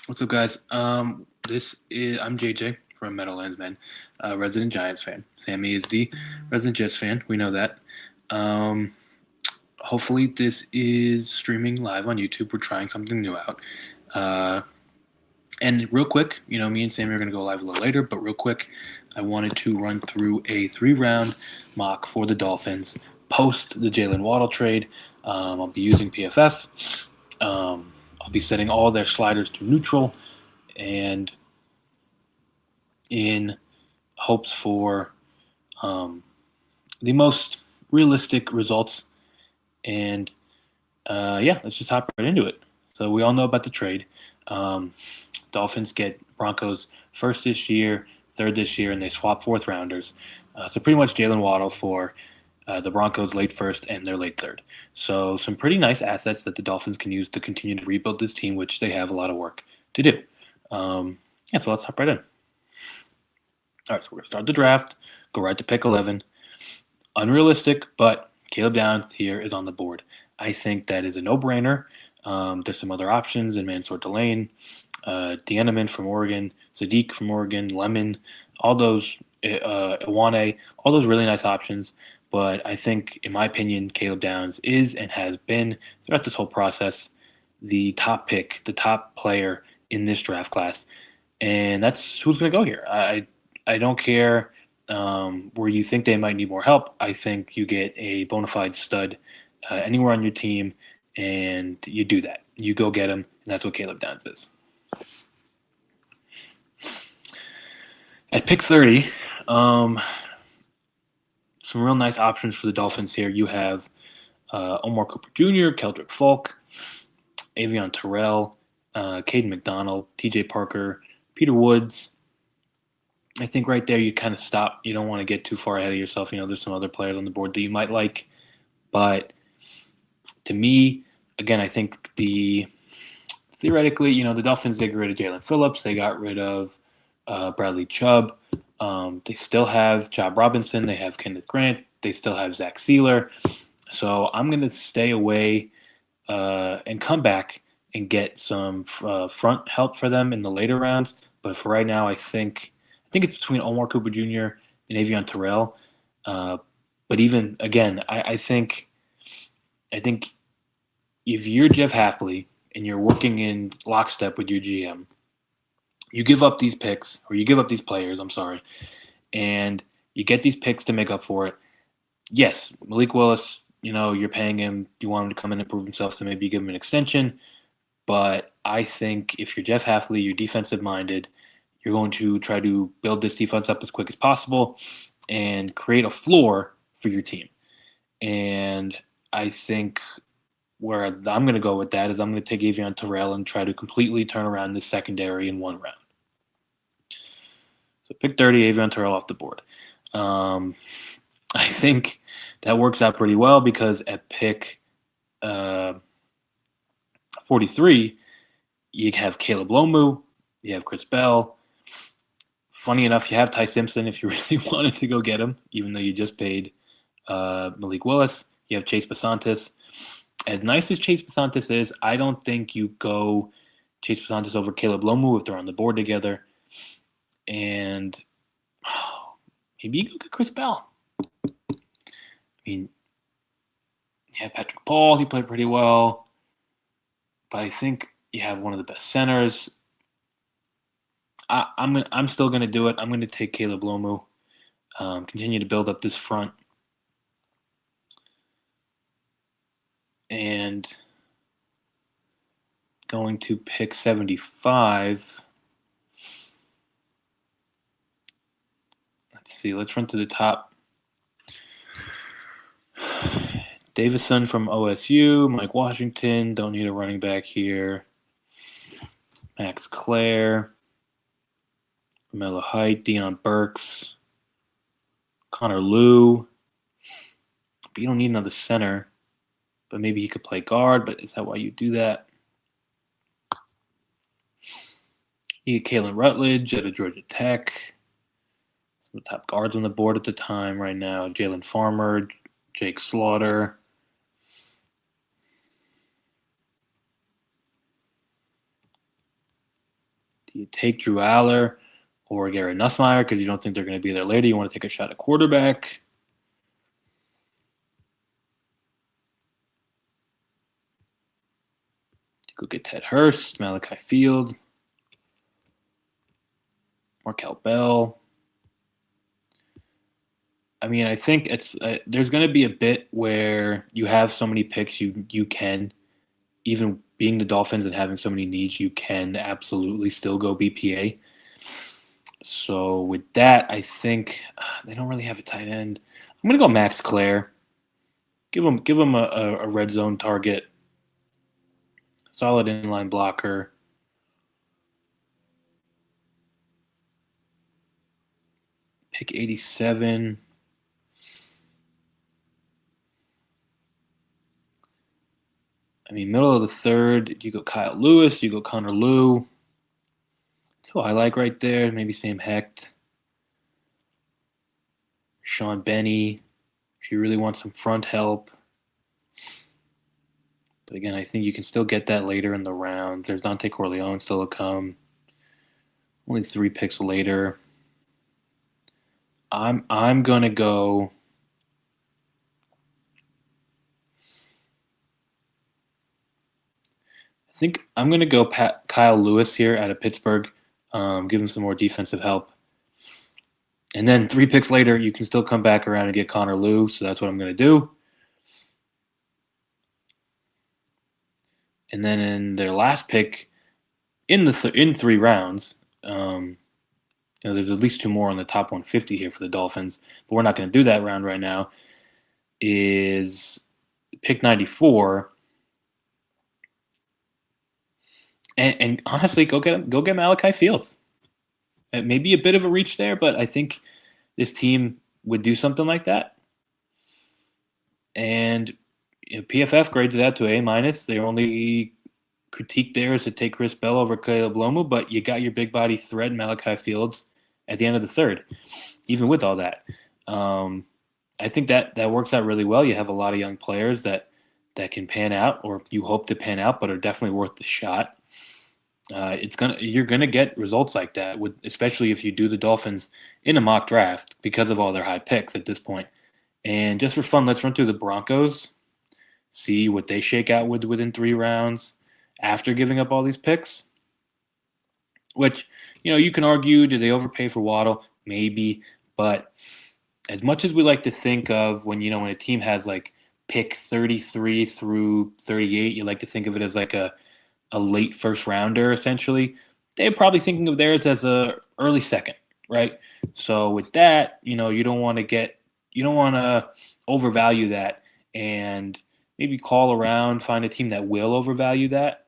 What's up, guys? This is I'm JJ from Meadowlands Man, resident Giants fan. Sammy is the resident Jets fan. We know that. Um, Hopefully, this is streaming live on YouTube. We're trying something new out. Uh, and real quick, me and Sammy are going to go live a little later, but real quick, I wanted to run through a 3 round mock for the Dolphins post the Jalen Waddle trade. I'll be using PFF. I'll be setting all their sliders to neutral and in hopes for um, the most realistic results. And yeah, let's just hop right into it. So we all know about the trade. Um, Dolphins get Broncos first this year, third this year, and they swap fourth rounders. So pretty much Jalen Waddle for the Broncos late first and their late third. So some pretty nice assets that the Dolphins can use to continue to rebuild this team, which they have a lot of work to do. Yeah, so let's hop right in. All right, so we're going to start the draft, go right to pick 11. Unrealistic, but Caleb Downs here is on the board. I think that is a no-brainer. There's some other options in Mansour Delane, Deaneman from Oregon, Sadiq from Oregon, Lemon, all those, Iwane, all those really nice options. But I think, in my opinion, Caleb Downs is and has been, throughout this whole process, the top pick, the top player in this draft class. And that's who's going to go here. I don't care where you think they might need more help. I think you get a bona fide stud anywhere on your team, and you do that. You go get him, and that's what Caleb Downs is. At pick 30, some real nice options for the Dolphins here. You have Omar Cooper Jr., Keldrick Falk, Avion Terrell, Caden McDonald, TJ Parker, Peter Woods. I think right there you kind of stop. You don't want to get too far ahead of yourself. There's some other players on the board that you might like. But to me, again, I think theoretically, the Dolphins, they got rid of Jalen Phillips. They got rid of Bradley Chubb. They still have Job Robinson. They have Kenneth Grant. They still have Zach Sealer. So I'm going to stay away and come back and get some front help for them in the later rounds. But for right now, I think it's between Omar Cooper Jr. and Avion Terrell. But even, again, I think if you're Jeff Hafley and you're working in lockstep with your GM, you give up these picks, or you give up these players, and you get these picks to make up for it. Yes, Malik Willis, you're paying him. You want him to come in and prove himself, so maybe you give him an extension. But I think if you're Jeff Hafley, you're defensive-minded, you're going to try to build this defense up as quick as possible and create a floor for your team. And I think where I'm going to go with that is I'm going to take Avion Terrell and try to completely turn around this secondary in one round. So pick 30, Avion Terrell off the board. I think that works out pretty well because at pick 43, you have Caleb Lomu, you have Chris Bell. Funny enough, you have Ty Simpson if you really wanted to go get him, even though you just paid Malik Willis. You have Chase Basantis. As nice as Chase Basantis is, I don't think you go Chase Basantis over Caleb Lomu if they're on the board together. And maybe you go get Chris Bell. You have Patrick Paul. He played pretty well. But I think you have one of the best centers. I'm still going to do it. I'm going to take Caleb Lomu, continue to build up this front. And going to pick 75. Let's see. Let's run to the top. Davison from OSU, Mike Washington. Don't need a running back here. Max Clare. Melo Height, Deion Burks, Connor Liu. But you don't need another center. But maybe he could play guard. But is that why you do that? You get Kalen Rutledge out of Georgia Tech. Some of the top guards on the board at the time right now. Jalen Farmer, Jake Slaughter. Do you take Drew Aller or Garrett Nussmeier because you don't think they're going to be there later? You want to take a shot at quarterback? Go get Ted Hurst, Malachi Field, Markel Bell. I mean, I think it's there's going to be a bit where you have so many picks, you can, even being the Dolphins and having so many needs, you can absolutely still go BPA. So with that, I think they don't really have a tight end. I'm going to go Max Clare. Give him a red zone target. Solid inline blocker. Pick 87. I mean, middle of the third, you go Kyle Lewis, you go Connor Lew. That's who I like right there. Maybe Sam Hecht. Sean Benny, if you really want some front help. But again, I think you can still get that later in the round. There's Dante Corleone still to come. Only 3 picks later. I'm gonna go. I think I'm gonna go Kyle Lewis here out of Pittsburgh. Give him some more defensive help. And then 3 picks later, you can still come back around and get Connor Lew. So that's what I'm gonna do. And then in their last pick, in 3 rounds, there's at least 2 more on the top 150 here for the Dolphins, but we're not going to do that round right now. Is pick 94, and honestly, go get Malachi Fields. It may be a bit of a reach there, but I think this team would do something like that. And PFF grades it out to A-. Their only critique there is to take Chris Bell over Caleb Lomu, but you got your big body threat, Malachi Fields, at the end of the third, even with all that. I think that works out really well. You have a lot of young players that can pan out, or you hope to pan out, but are definitely worth the shot. You're gonna get results like that, especially if you do the Dolphins in a mock draft because of all their high picks at this point. And just for fun, let's run through the Broncos, see what they shake out with within 3 rounds after giving up all these picks. Which, you can argue, did they overpay for Waddle? Maybe, but as much as we like to think of when a team has like pick 33 through 38, you like to think of it as like a late first rounder essentially. They're probably thinking of theirs as a early second, right? So with that, you don't want to overvalue that and maybe call around, find a team that will overvalue that.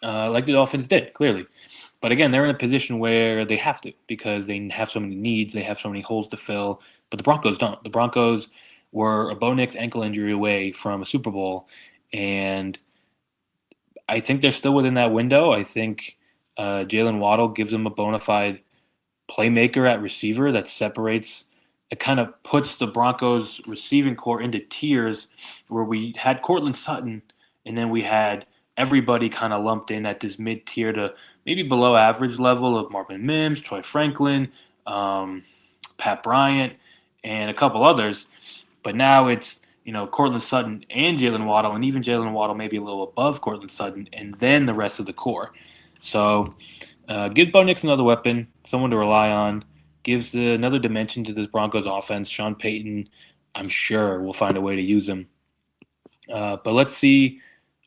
Like the Dolphins did, clearly. But again, they're in a position where they have to because they have so many needs, they have so many holes to fill. But the Broncos don't. The Broncos were a Bo Nix ankle injury away from a Super Bowl, and I think they're still within that window. I think Jalen Waddle gives them a bona fide playmaker at receiver that separates. It kind of puts the Broncos receiving core into tiers where we had Cortland Sutton, and then we had everybody kind of lumped in at this mid-tier to maybe below average level of Marvin Mims, Troy Franklin, Pat Bryant, and a couple others. But now it's, Cortland Sutton and Jalen Waddle, and even Jalen Waddle maybe a little above Cortland Sutton, and then the rest of the core. So give Bo Nix another weapon, someone to rely on, gives another dimension to this Broncos offense. Sean Payton, I'm sure, will find a way to use him. But let's see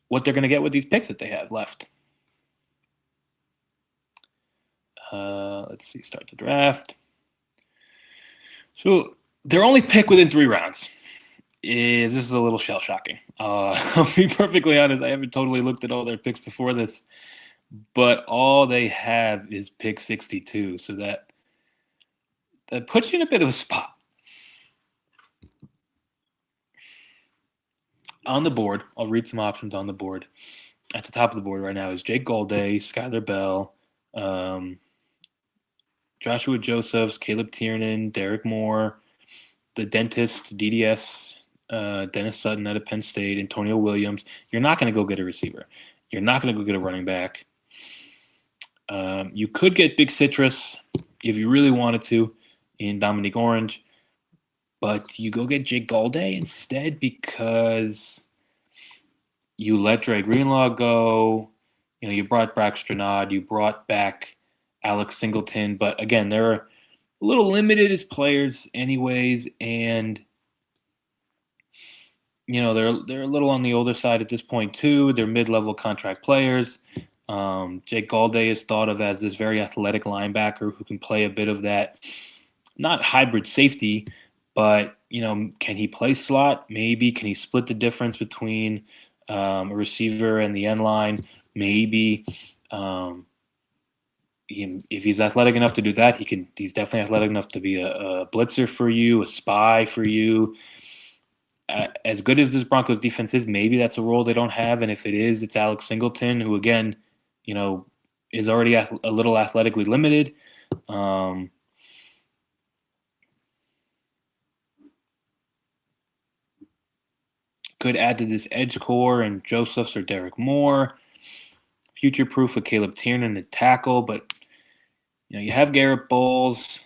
what they're going to get with these picks that they have left. Let's see, start the draft. So their only pick within 3 rounds this is a little shell-shocking. I'll be perfectly honest, I haven't totally looked at all their picks before this, but all they have is pick 62, so that puts you in a bit of a spot. On the board, I'll read some options on the board. At the top of the board right now is Jake Golday, Skylar Bell, Joshua Josephs, Caleb Tiernan, Derek Moore, the dentist, DDS, Dennis Sutton out of Penn State, Antonio Williams. You're not going to go get a receiver. You're not going to go get a running back. You could get big citrus if you really wanted to in Dominique Orange, but you go get Jake Galday instead because you let Dre Greenlaw go. You brought back Stranad, you brought back Alex Singleton, but again, they're a little limited as players, anyways, and they're a little on the older side at this point too. They're mid-level contract players. Jake Galday is thought of as this very athletic linebacker who can play a bit of that, not hybrid safety, but can he play slot? Maybe. Can he split the difference between a receiver and the end line? Maybe. If he's athletic enough to do that, he's definitely athletic enough to be a blitzer for you, a spy for you. As good as this Broncos defense is, maybe that's a role they don't have, and if it is, it's Alex Singleton, who again, is already a little athletically limited. Could add to this edge core and Josephs or Derek Moore. Future-proof with Caleb Tiernan at tackle, but you have Garrett Bowles.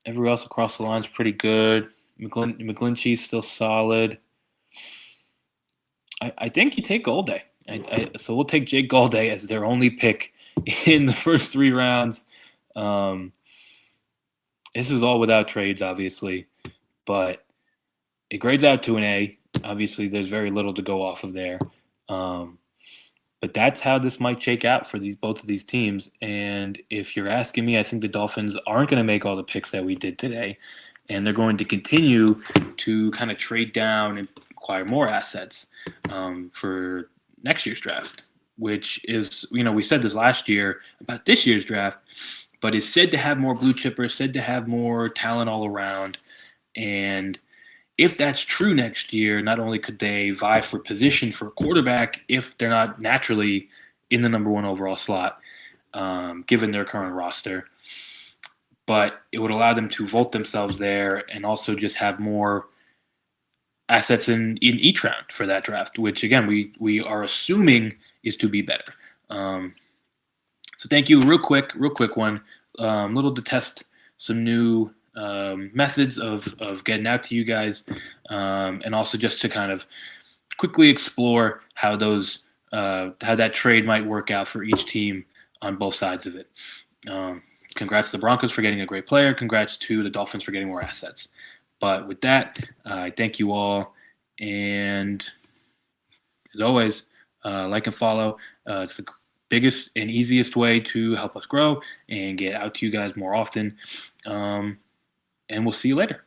Everyone else across the line is pretty good. McGlinchey's still solid. I think you take Galday. So we'll take Jake Galday as their only pick in the first 3 rounds. This is all without trades, obviously, but it grades out to an A. Obviously, there's very little to go off of there. But that's how this might shake out for both of these teams. And if you're asking me, I think the Dolphins aren't going to make all the picks that we did today. And they're going to continue to kind of trade down and acquire more assets for next year's draft, which is, we said this last year about this year's draft, but is said to have more blue chippers, said to have more talent all around. And if that's true next year, not only could they vie for position for a quarterback if they're not naturally in the number 1 overall slot, given their current roster, but it would allow them to vault themselves there and also just have more assets in each round for that draft, which, again, we are assuming is to be better. So thank you. Real quick one, little to test some new methods of getting out to you guys, and also just to kind of quickly explore how that trade might work out for each team on both sides of it. Congrats to the Broncos for getting a great player. Congrats to the Dolphins for getting more assets. But with that, I thank you all. And as always, like and follow. It's the biggest and easiest way to help us grow and get out to you guys more often. And we'll see you later.